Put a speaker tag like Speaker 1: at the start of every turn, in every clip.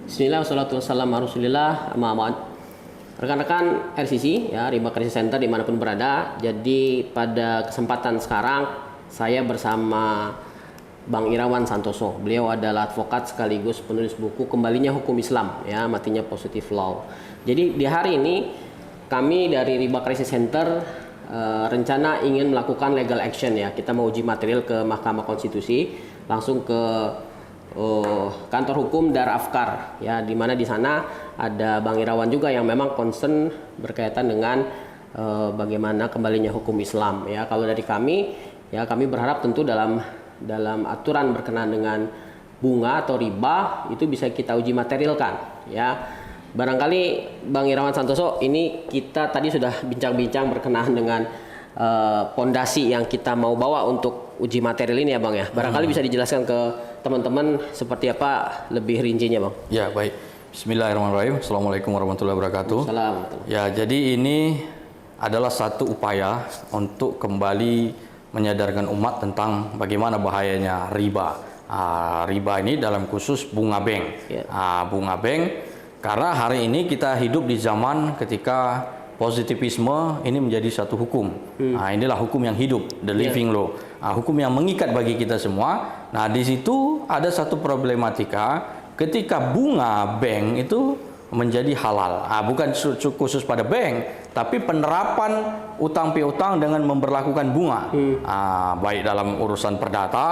Speaker 1: Bismillah, wassalatu wassalamu ala rasulillah, amma ba'd. Rekan-rekan RCC, ya, Riba Crisis Center dimanapun berada. Jadi pada kesempatan sekarang saya bersama Bang Irawan Santoso. Beliau adalah advokat sekaligus penulis buku Kembalinya Hukum Islam, ya, matinya Positive Law. Jadi di hari ini kami dari Riba Crisis Center rencana ingin melakukan legal action, ya. Kita mau uji material ke Mahkamah Konstitusi, langsung ke kantor hukum Dar Afkar, ya, di mana di sana ada Bang Irawan juga yang memang concern berkaitan dengan bagaimana kembalinya hukum Islam, ya. Kalau dari kami, ya, kami berharap tentu dalam aturan berkenaan dengan bunga atau riba itu bisa kita uji materialkan, ya. Barangkali Bang Irawan Santoso, ini kita tadi sudah bincang-bincang berkenaan dengan pondasi yang kita mau bawa untuk uji material ini, ya Bang, ya. Barangkali bisa dijelaskan ke teman-teman seperti apa lebih rincinya, Bang.
Speaker 2: Ya, baik. Bismillahirrahmanirrahim. Assalamualaikum warahmatullahi wabarakatuh.
Speaker 1: Assalamualaikum.
Speaker 2: Ya, jadi ini adalah satu upaya untuk kembali menyadarkan umat tentang bagaimana bahayanya riba. Riba ini dalam khusus bunga bank.
Speaker 1: Ya.
Speaker 2: Bunga bank, karena hari ini kita hidup di zaman ketika positivisme ini menjadi satu hukum. Inilah hukum yang hidup, the living law. Hukum yang mengikat bagi kita semua. Nah, di situ ada satu problematika ketika bunga bank itu menjadi halal. Bukan khusus pada bank, tapi penerapan utang piutang dengan memberlakukan bunga. Baik dalam urusan perdata,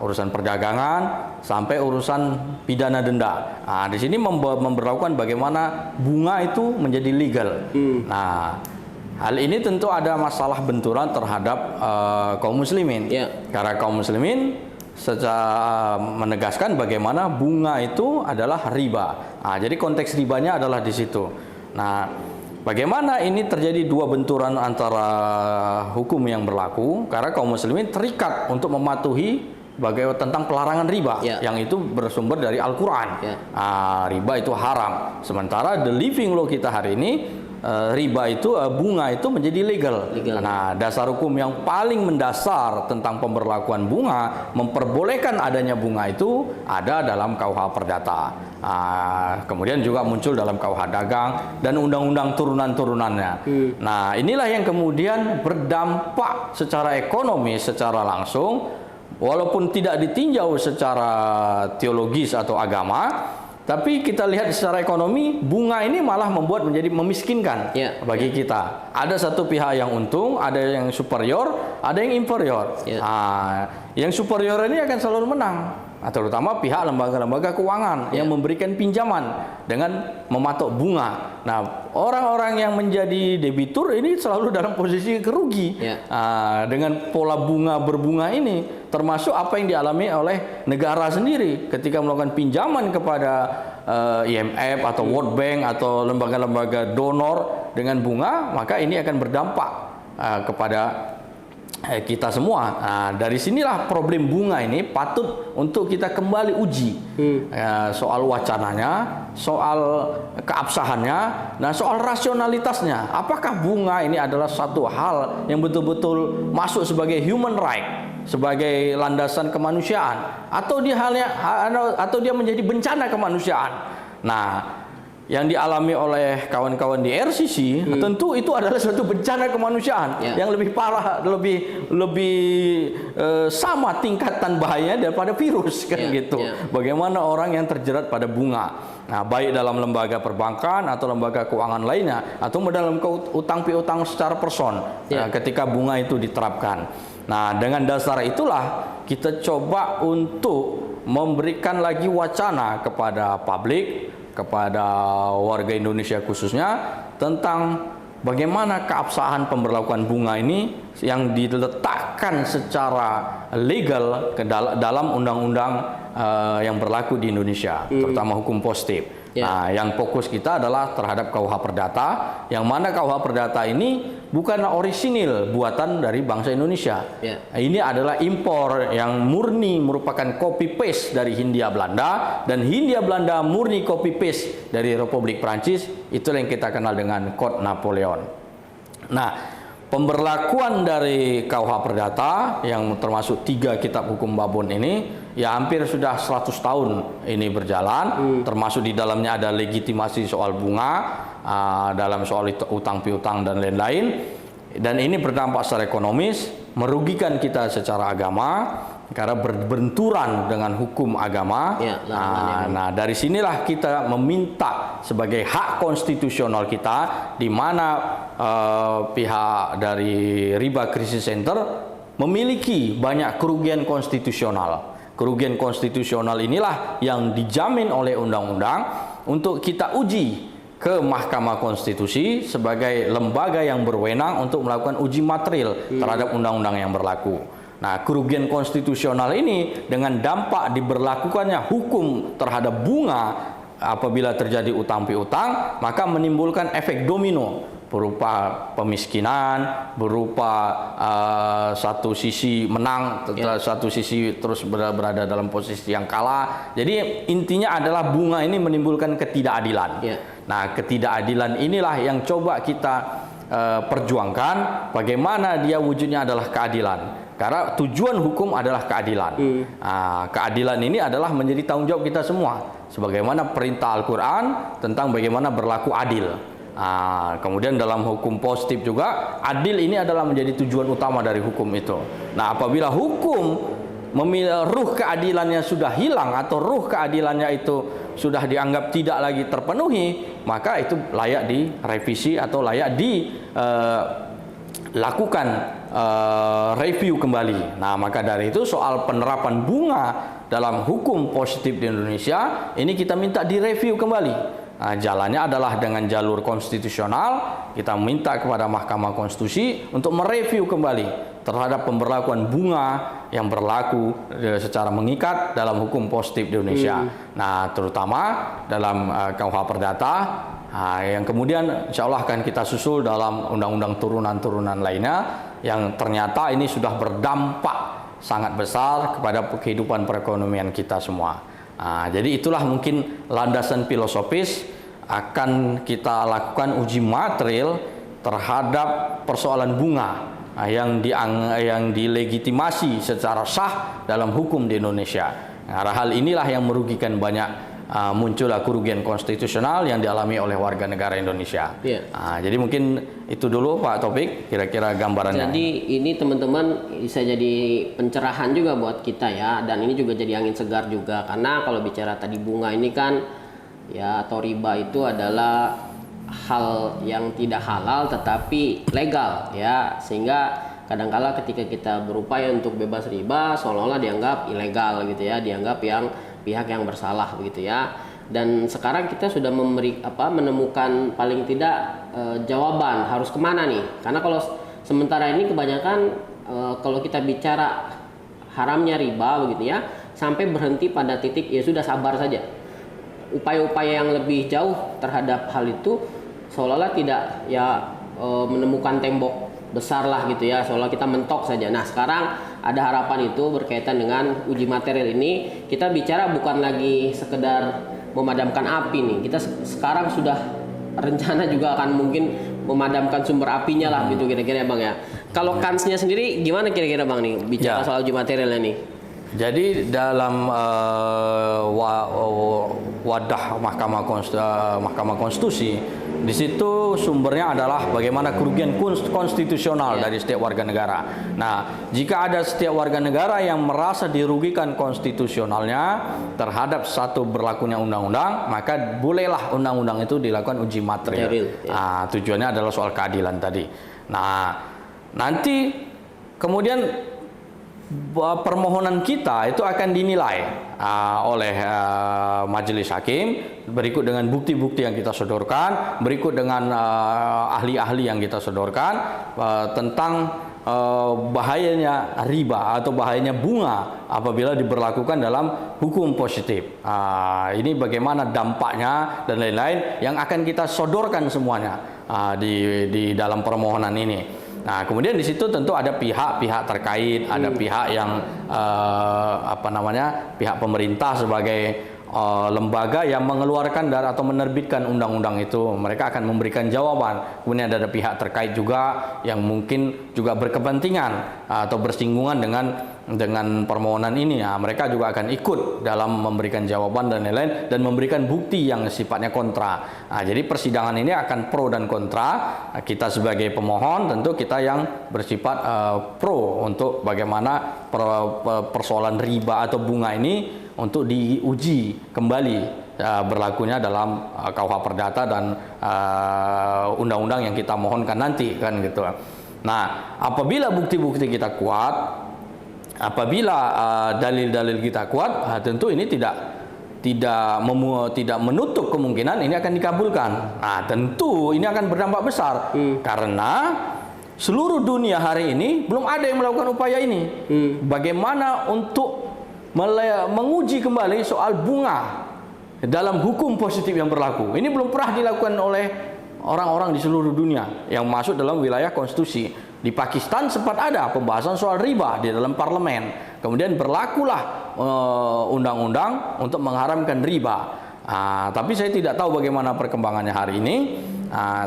Speaker 2: urusan perdagangan, sampai urusan pidana denda. Di sini memberlakukan bagaimana bunga itu menjadi legal. Nah, hal ini tentu ada masalah benturan terhadap kaum muslimin. Karena kaum muslimin secara menegaskan bagaimana bunga itu adalah riba. Jadi konteks ribanya adalah di situ. Nah, bagaimana ini terjadi dua benturan antara hukum yang berlaku? Karena kaum muslimin terikat untuk mematuhi tentang pelarangan riba, yang itu bersumber dari Al-Quran. Riba itu haram. Sementara the living law kita hari ini, riba itu, bunga itu menjadi legal. Nah, dasar hukum yang paling mendasar tentang pemberlakuan bunga memperbolehkan adanya bunga itu ada dalam KUH Perdata. Kemudian juga muncul dalam KUH Dagang dan undang-undang turunan-turunannya. Nah, inilah yang kemudian berdampak secara ekonomi secara langsung, walaupun tidak ditinjau secara teologis atau agama. Tapi kita lihat secara ekonomi, bunga ini malah membuat menjadi memiskinkan bagi kita. Ada satu pihak yang untung, ada yang superior, ada yang inferior. Yang superior ini akan selalu menang, terutama pihak lembaga-lembaga keuangan yang memberikan pinjaman dengan mematok bunga. Nah, orang-orang yang menjadi debitur ini selalu dalam posisi kerugi dengan pola bunga berbunga ini. Termasuk apa yang dialami oleh negara sendiri ketika melakukan pinjaman kepada IMF atau World Bank atau lembaga-lembaga donor dengan bunga, maka ini akan berdampak kepada kita semua. Dari sinilah problem bunga ini patut untuk kita kembali uji soal wacananya, soal keabsahannya, dan soal rasionalitasnya. Apakah bunga ini adalah satu hal yang betul-betul masuk sebagai human right, sebagai landasan kemanusiaan, atau dia menjadi bencana kemanusiaan? Nah, yang dialami oleh kawan-kawan di RCC tentu itu adalah suatu bencana kemanusiaan yang lebih parah, lebih sama tingkatan bahayanya daripada virus, kan gitu. Bagaimana orang yang terjerat pada bunga, baik dalam lembaga perbankan atau lembaga keuangan lainnya, atau dalam utang piutang secara person, ketika bunga itu diterapkan. Nah, dengan dasar itulah kita coba untuk memberikan lagi wacana kepada publik, kepada warga Indonesia khususnya, tentang bagaimana keabsahan pemberlakuan bunga ini yang diletakkan secara legal ke dalam undang-undang yang berlaku di Indonesia, terutama hukum positif. Nah, yang fokus kita adalah terhadap KUH Perdata, yang mana KUH Perdata ini bukanlah orisinil buatan dari bangsa Indonesia. Ini adalah impor yang murni merupakan copy paste dari Hindia Belanda, dan Hindia Belanda murni copy paste dari Republik Prancis. Itulah yang kita kenal dengan Code Napoleon. Nah, pemberlakuan dari KUH Perdata yang termasuk 3 kitab hukum babon ini ya hampir sudah 100 tahun ini berjalan, termasuk di dalamnya ada legitimasi soal bunga, dalam soal utang piutang dan lain-lain. Dan ini berdampak secara ekonomis, merugikan kita secara agama karena berbenturan dengan hukum agama.
Speaker 1: Ya,
Speaker 2: nah, dari sinilah kita meminta sebagai hak konstitusional kita, di mana pihak dari Riba Krisis Center memiliki banyak kerugian konstitusional. Kerugian konstitusional inilah yang dijamin oleh undang-undang untuk kita uji ke Mahkamah Konstitusi sebagai lembaga yang berwenang untuk melakukan uji material terhadap undang-undang yang berlaku. Nah, kerugian konstitusional ini dengan dampak diberlakukannya hukum terhadap bunga apabila terjadi utang piutang, maka menimbulkan efek domino berupa pemiskinan, berupa satu sisi menang, satu sisi terus berada dalam posisi yang kalah. Jadi intinya adalah bunga ini menimbulkan ketidakadilan. Nah, ketidakadilan inilah yang coba kita perjuangkan, bagaimana dia wujudnya adalah keadilan. Karena tujuan hukum adalah keadilan. Keadilan ini adalah menjadi tanggung jawab kita semua. Sebagaimana perintah Al-Quran tentang bagaimana berlaku adil. Kemudian dalam hukum positif juga, adil ini adalah menjadi tujuan utama dari hukum itu. Nah, apabila hukum ruh keadilannya sudah hilang atau ruh keadilannya itu sudah dianggap tidak lagi terpenuhi, maka itu layak direvisi atau layak dilakukan review kembali. Nah, maka dari itu soal penerapan bunga dalam hukum positif di Indonesia ini kita minta direview kembali. Nah, jalannya adalah dengan jalur konstitusional. Kita minta kepada Mahkamah Konstitusi untuk mereview kembali terhadap pemberlakuan bunga yang berlaku secara mengikat dalam hukum positif di Indonesia. Nah, terutama dalam KUH Perdata, yang kemudian insya Allah akan kita susul dalam undang-undang turunan-turunan lainnya yang ternyata ini sudah berdampak sangat besar kepada kehidupan perekonomian kita semua. Jadi itulah mungkin landasan filosofis akan kita lakukan uji material terhadap persoalan bunga yang dilegitimasi secara sah dalam hukum di Indonesia. Nah, hal inilah yang merugikan banyak, muncullah kerugian konstitusional yang dialami oleh warga negara Indonesia. Jadi mungkin itu dulu Pak Taufik, kira-kira gambarannya.
Speaker 1: Jadi ini teman-teman bisa jadi pencerahan juga buat kita ya, dan ini juga jadi angin segar juga, karena kalau bicara tadi bunga ini kan ya, atau riba itu adalah hal yang tidak halal tetapi legal ya, sehingga kadangkala ketika kita berupaya untuk bebas riba seolah-olah dianggap ilegal gitu ya, dianggap yang pihak yang bersalah begitu ya. Dan sekarang kita sudah menemukan paling tidak jawaban harus kemana nih, karena kalau sementara ini kebanyakan kalau kita bicara haramnya riba begitu ya, sampai berhenti pada titik ya sudah sabar saja. Upaya-upaya yang lebih jauh terhadap hal itu seolah-olah tidak ya menemukan tembok besar lah gitu ya, seolah kita mentok saja. Nah, sekarang ada harapan itu berkaitan dengan uji material ini. Kita bicara bukan lagi sekedar memadamkan api nih, kita sekarang sudah rencana juga akan mungkin memadamkan sumber apinya lah gitu kira-kira ya Bang ya. Kalau kansnya sendiri gimana kira-kira Bang nih bicara soal uji materialnya nih?
Speaker 2: Jadi dalam wadah Mahkamah Konstitusi, di situ sumbernya adalah bagaimana kerugian konstitusional dari setiap warga negara. Nah, jika ada setiap warga negara yang merasa dirugikan konstitusionalnya terhadap satu berlakunya undang-undang, maka bolehlah undang-undang itu dilakukan uji material. Nah, tujuannya adalah soal keadilan tadi. Nah, nanti kemudian permohonan kita itu akan dinilai oleh majelis hakim berikut dengan bukti-bukti yang kita sodorkan, berikut dengan ahli-ahli yang kita sodorkan tentang bahayanya riba atau bahayanya bunga apabila diberlakukan dalam hukum positif. Ini bagaimana dampaknya dan lain-lain yang akan kita sodorkan semuanya di dalam permohonan ini. Nah, kemudian di situ tentu ada pihak-pihak terkait, ada pihak yang pihak pemerintah sebagai lembaga yang mengeluarkan atau menerbitkan undang-undang itu. Mereka akan memberikan jawaban. Kemudian ada pihak terkait juga yang mungkin juga berkepentingan atau bersinggungan dengan permohonan ini. Mereka juga akan ikut dalam memberikan jawaban dan lain-lain dan memberikan bukti yang sifatnya kontra. Jadi persidangan ini akan pro dan kontra. Kita sebagai pemohon tentu kita yang bersifat pro untuk bagaimana persoalan riba atau bunga ini untuk diuji kembali berlakunya dalam KUH Perdata dan undang-undang yang kita mohonkan nanti kan gitu. Nah, apabila bukti-bukti kita kuat, apabila dalil-dalil kita kuat, tentu ini tidak menutup kemungkinan ini akan dikabulkan. Nah, tentu ini akan berdampak besar karena seluruh dunia hari ini belum ada yang melakukan upaya ini. Bagaimana untuk menguji kembali soal bunga dalam hukum positif yang berlaku. Ini belum pernah dilakukan oleh orang-orang di seluruh dunia yang masuk dalam wilayah konstitusi. Di Pakistan sempat ada pembahasan soal riba di dalam parlemen. Kemudian berlakulah undang-undang untuk mengharamkan riba. Tapi saya tidak tahu bagaimana perkembangannya hari ini.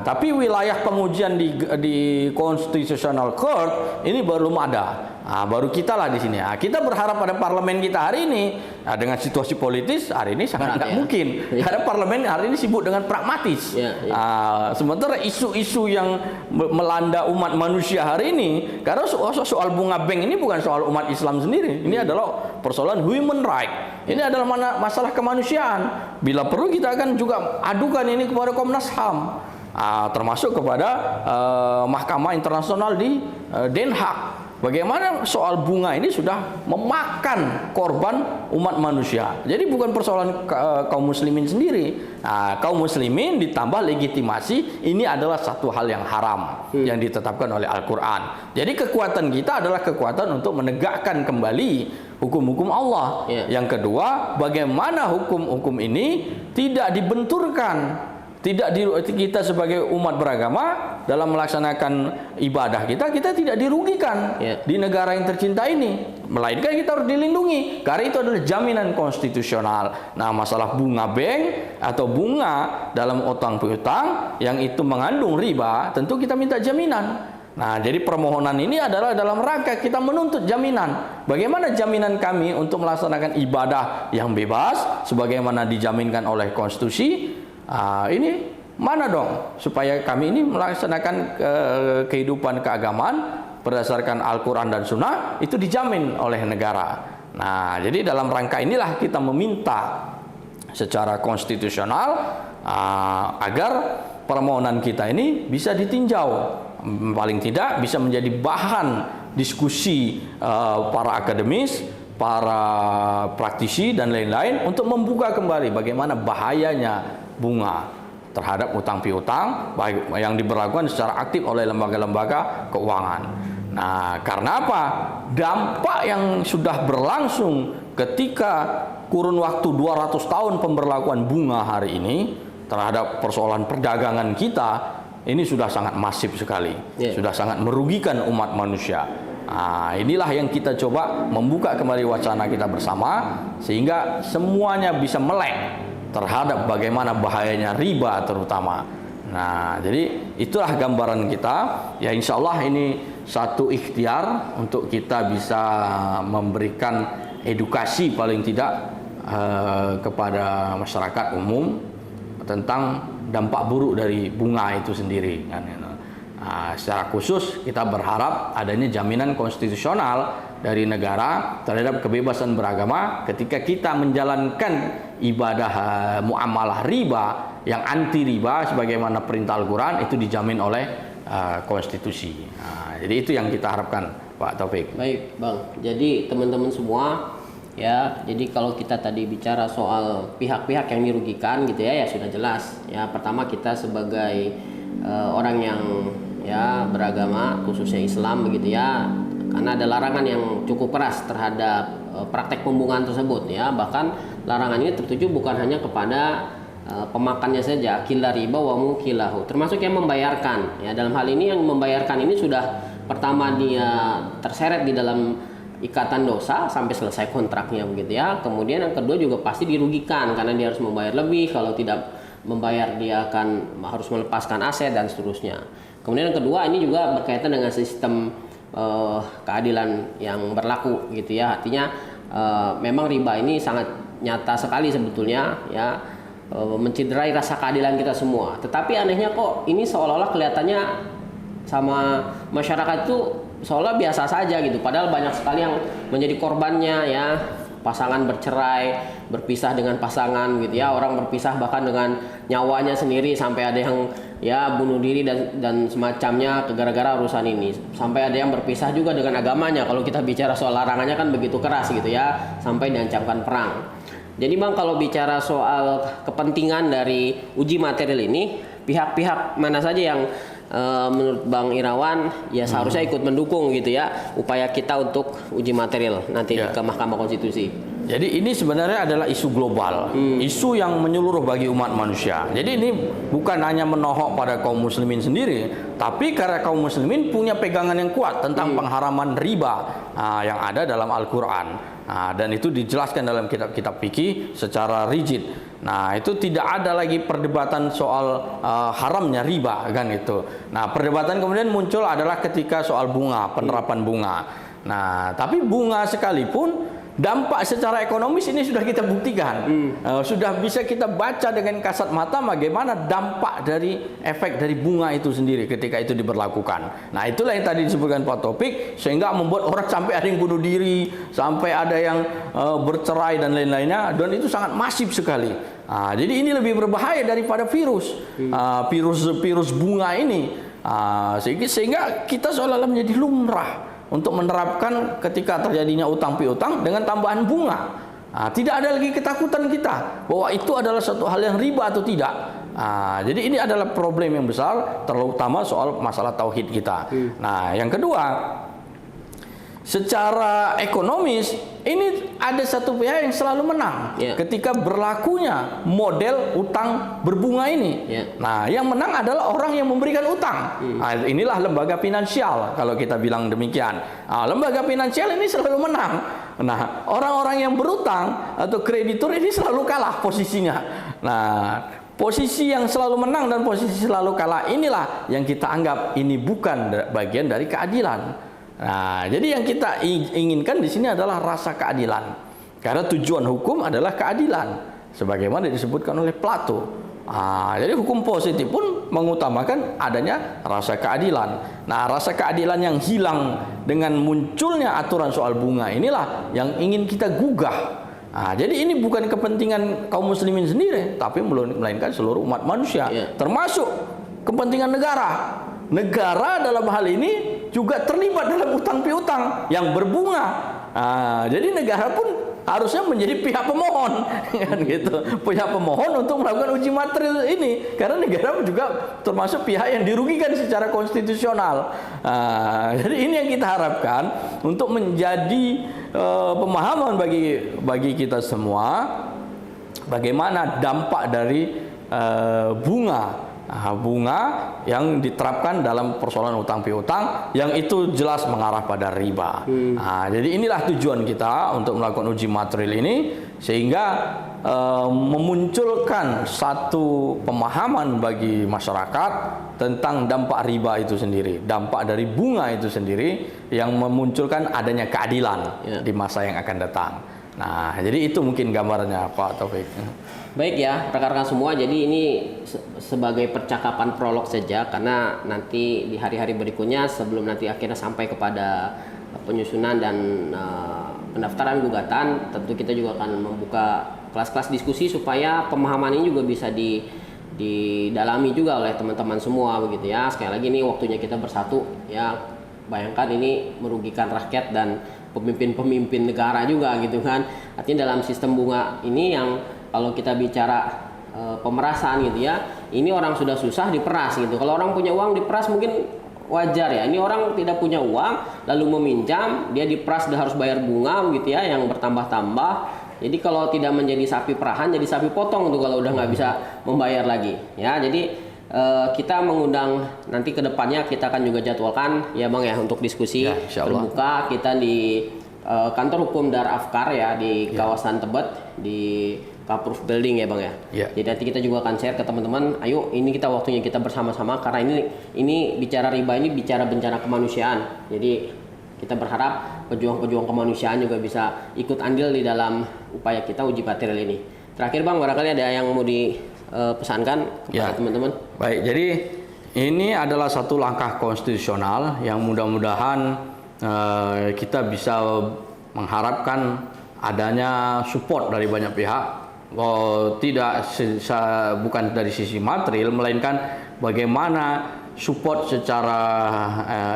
Speaker 2: Tapi wilayah pengujian di Constitutional Court ini belum ada. Baru kita lah di sini. Kita berharap pada parlemen kita hari ini dengan situasi politis hari ini sangat tidak mungkin. Karena parlemen hari ini sibuk dengan pragmatis. Sementara isu-isu yang melanda umat manusia hari ini, karena soal bunga bank ini bukan soal umat Islam sendiri. Ini adalah persoalan human right. Ini adalah masalah kemanusiaan. Bila perlu kita akan juga adukan ini kepada Komnas HAM. Termasuk kepada Mahkamah Internasional di Den Haag. Bagaimana soal bunga ini sudah memakan korban umat manusia. Jadi bukan persoalan kaum muslimin sendiri. Kaum muslimin ditambah legitimasi ini adalah satu hal yang haram yang ditetapkan oleh Al-Quran. Jadi kekuatan kita adalah kekuatan untuk menegakkan kembali hukum-hukum Allah. Yang kedua, bagaimana hukum-hukum ini tidak dibenturkan. Kita sebagai umat beragama dalam melaksanakan ibadah kita tidak dirugikan di negara yang tercinta ini, melainkan kita harus dilindungi karena itu adalah jaminan konstitusional. Nah, masalah bunga bank atau bunga dalam utang piutang yang itu mengandung riba, tentu kita minta jaminan. Nah, jadi permohonan ini adalah dalam rangka kita menuntut jaminan. Bagaimana jaminan kami untuk melaksanakan ibadah yang bebas sebagaimana dijaminkan oleh konstitusi? Ini mana dong supaya kami ini melaksanakan kehidupan keagamaan berdasarkan Al-Quran dan Sunnah itu dijamin oleh negara. Nah, jadi dalam rangka inilah kita meminta secara konstitusional agar permohonan kita ini bisa ditinjau, paling tidak bisa menjadi bahan diskusi para akademis, para praktisi dan lain-lain untuk membuka kembali bagaimana bahayanya bunga terhadap utang piutang baik yang diberlakukan secara aktif oleh lembaga-lembaga keuangan. Nah, karena apa? Dampak yang sudah berlangsung ketika kurun waktu 200 tahun pemberlakuan bunga hari ini terhadap persoalan perdagangan kita ini sudah sangat masif sekali. Sudah sangat merugikan umat manusia. Inilah yang kita coba membuka kembali wacana kita bersama sehingga semuanya bisa melek terhadap bagaimana bahayanya riba terutama. Nah, jadi itulah gambaran kita. Ya, insya Allah ini satu ikhtiar untuk kita bisa memberikan edukasi paling tidak kepada masyarakat umum tentang dampak buruk dari bunga itu sendiri. Secara khusus kita berharap adanya jaminan konstitusional dari negara terhadap kebebasan beragama ketika kita menjalankan ibadah muamalah riba yang anti riba sebagaimana perintah Al-Quran itu dijamin oleh konstitusi. Jadi itu yang kita harapkan, Pak Taufik.
Speaker 1: Baik, Bang. Jadi teman-teman semua ya, jadi kalau kita tadi bicara soal pihak-pihak yang dirugikan gitu ya sudah jelas. Ya, pertama kita sebagai orang yang ya beragama khususnya Islam begitu ya, karena ada larangan yang cukup keras terhadap praktek pembungaan tersebut ya. Bahkan larangan ini tertuju bukan hanya kepada pemakannya saja, akila riba wa mukilahu, termasuk yang membayarkan ya. Dalam hal ini yang membayarkan ini sudah pertama dia terseret di dalam ikatan dosa sampai selesai kontraknya begitu ya. Kemudian yang kedua juga pasti dirugikan karena dia harus membayar lebih, kalau tidak membayar dia akan harus melepaskan aset dan seterusnya. Kemudian yang kedua ini juga berkaitan dengan sistem keadilan yang berlaku gitu ya. Artinya memang riba ini sangat nyata sekali sebetulnya ya, menciderai rasa keadilan kita semua. Tetapi anehnya kok ini seolah-olah kelihatannya sama masyarakat itu seolah biasa saja gitu, padahal banyak sekali yang menjadi korbannya ya. Pasangan bercerai, berpisah dengan pasangan gitu ya, orang berpisah bahkan dengan nyawanya sendiri, sampai ada yang ya bunuh diri dan semacamnya gara-gara urusan ini. Sampai ada yang berpisah juga dengan agamanya, kalau kita bicara soal larangannya kan begitu keras gitu ya, sampai diancamkan perang. Jadi Bang, kalau bicara soal kepentingan dari uji material ini, pihak-pihak mana saja yang menurut Bang Irawan ya seharusnya ikut mendukung gitu ya upaya kita untuk uji material nanti ke Mahkamah Konstitusi?
Speaker 2: Jadi ini sebenarnya adalah isu global, isu yang menyeluruh bagi umat manusia. Jadi ini bukan hanya menohok pada kaum muslimin sendiri, tapi karena kaum muslimin punya pegangan yang kuat tentang pengharaman riba yang ada dalam Al-Quran. Dan itu dijelaskan dalam kitab-kitab fikih secara rigid. Nah, itu tidak ada lagi perdebatan soal haramnya riba kan itu. Nah, perdebatan kemudian muncul adalah ketika soal bunga, penerapan bunga. Nah, tapi bunga sekalipun dampak secara ekonomis ini sudah kita buktikan, sudah bisa kita baca dengan kasat mata bagaimana dampak dari efek dari bunga itu sendiri ketika itu diberlakukan. Nah, itulah yang tadi disebutkan Pak Taufik, sehingga membuat orang sampai ada yang bunuh diri, sampai ada yang bercerai dan lain-lainnya, dan itu sangat masif sekali. Jadi ini lebih berbahaya daripada virus, virus bunga ini, sehingga kita seolah-olah menjadi lumrah untuk menerapkan ketika terjadinya utang piutang dengan tambahan bunga. Tidak ada lagi ketakutan kita bahwa itu adalah satu hal yang riba atau tidak. Jadi ini adalah problem yang besar, terutama soal masalah tauhid kita. Nah, yang kedua, secara ekonomis ini ada satu pihak yang selalu menang ketika berlakunya model utang berbunga ini. Nah, yang menang adalah orang yang memberikan utang. Inilah lembaga finansial kalau kita bilang demikian. Lembaga finansial ini selalu menang. Nah, orang-orang yang berutang atau kreditur ini selalu kalah posisinya. Nah, posisi yang selalu menang dan posisi selalu kalah inilah yang kita anggap ini bukan bagian dari keadilan. Nah, jadi yang kita inginkan di sini adalah rasa keadilan. Karena tujuan hukum adalah keadilan, sebagaimana disebutkan oleh Plato. Jadi hukum positif pun mengutamakan adanya rasa keadilan. Nah, rasa keadilan yang hilang dengan munculnya aturan soal bunga inilah yang ingin kita gugah. Jadi ini bukan kepentingan kaum muslimin sendiri, tapi melainkan seluruh umat manusia, termasuk kepentingan negara. Negara dalam hal ini juga terlibat dalam utang piutang yang berbunga. Jadi negara pun harusnya menjadi pihak pemohon, kan gitu. Pihak pemohon untuk melakukan uji material ini, karena negara juga termasuk pihak yang dirugikan secara konstitusional. Jadi ini yang kita harapkan untuk menjadi pemahaman bagi kita semua, bagaimana dampak dari bunga yang diterapkan dalam persoalan utang piutang yang itu jelas mengarah pada riba. Jadi inilah tujuan kita untuk melakukan uji material ini, sehingga memunculkan satu pemahaman bagi masyarakat tentang dampak riba itu sendiri, dampak dari bunga itu sendiri, yang memunculkan adanya keadilan di masa yang akan datang. Nah, jadi itu mungkin gambarnya Pak Taufik.
Speaker 1: Baik ya, rekan-rekan semua, jadi ini sebagai percakapan prolog saja, karena nanti di hari-hari berikutnya sebelum nanti akhirnya sampai kepada penyusunan dan pendaftaran gugatan, tentu kita juga akan membuka kelas-kelas diskusi supaya pemahaman ini juga bisa didalami juga oleh teman-teman semua begitu ya. Sekali lagi ini waktunya kita bersatu ya. Bayangkan ini merugikan rakyat dan pemimpin-pemimpin negara juga gitu kan. Artinya dalam sistem bunga ini yang kalau kita bicara pemerasan gitu ya, ini orang sudah susah diperas gitu. Kalau orang punya uang diperas mungkin wajar ya. Ini orang tidak punya uang lalu meminjam, dia diperas, dia harus bayar bunga gitu ya yang bertambah-tambah. Jadi kalau tidak menjadi sapi perahan, jadi sapi potong tuh kalau udah nggak bisa membayar lagi ya. Jadi kita mengundang nanti ke depannya, kita akan juga jadwalkan ya Bang ya untuk diskusi terbuka kita di kantor hukum Dar Afkar ya di kawasan Tebet di Kapruf Building ya Bang ya. Jadi nanti kita juga akan share ke teman-teman. Ayo ini kita waktunya kita bersama-sama karena ini bicara riba ini bicara bencana kemanusiaan. Jadi kita berharap pejuang-pejuang kemanusiaan juga bisa ikut andil di dalam upaya kita uji material ini. Terakhir Bang, barangkali ada yang mau dipesankan kepada teman-teman.
Speaker 2: Baik, jadi ini adalah satu langkah konstitusional yang mudah-mudahan kita bisa mengharapkan adanya support dari banyak pihak, bukan dari sisi material, melainkan bagaimana support secara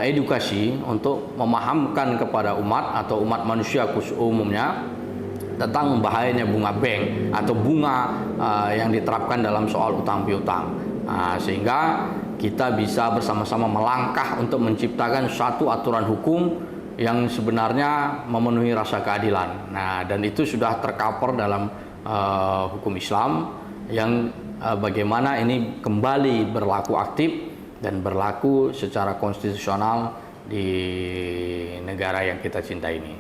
Speaker 2: edukasi untuk memahamkan kepada umat atau umat manusia umumnya tentang bahayanya bunga bank atau bunga yang diterapkan dalam soal utang piutang, sehingga kita bisa bersama-sama melangkah untuk menciptakan suatu aturan hukum yang sebenarnya memenuhi rasa keadilan. Nah, dan itu sudah tercover dalam hukum Islam yang bagaimana ini kembali berlaku aktif dan berlaku secara konstitusional di negara yang kita cintai ini.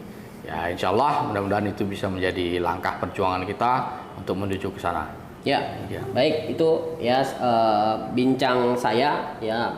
Speaker 2: Ya, insya Allah mudah-mudahan itu bisa menjadi langkah perjuangan kita untuk menuju ke sana.
Speaker 1: Ya. Baik, itu ya bincang saya ya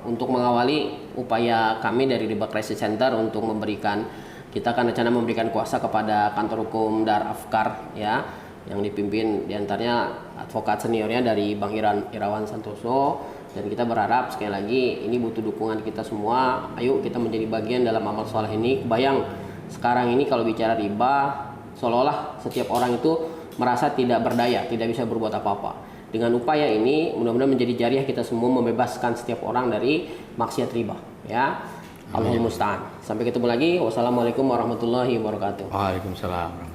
Speaker 1: untuk mengawali upaya kami dari Riba Crisis Center untuk memberikan, kita akan rencana memberikan kuasa kepada kantor hukum Dar Afkar ya, yang dipimpin diantaranya advokat seniornya dari Bang Irawan Santoso, dan kita berharap sekali lagi ini butuh dukungan kita semua. Ayo kita menjadi bagian dalam amal soleh ini. Kebayang sekarang ini kalau bicara riba seolah-olah setiap orang itu merasa tidak berdaya, tidak bisa berbuat apa-apa. Dengan upaya ini mudah-mudahan menjadi jariah kita semua membebaskan setiap orang dari maksiat riba ya. Allahumma musta'an. Sampai ketemu lagi. Wassalamualaikum warahmatullahi wabarakatuh.
Speaker 2: Waalaikumsalam.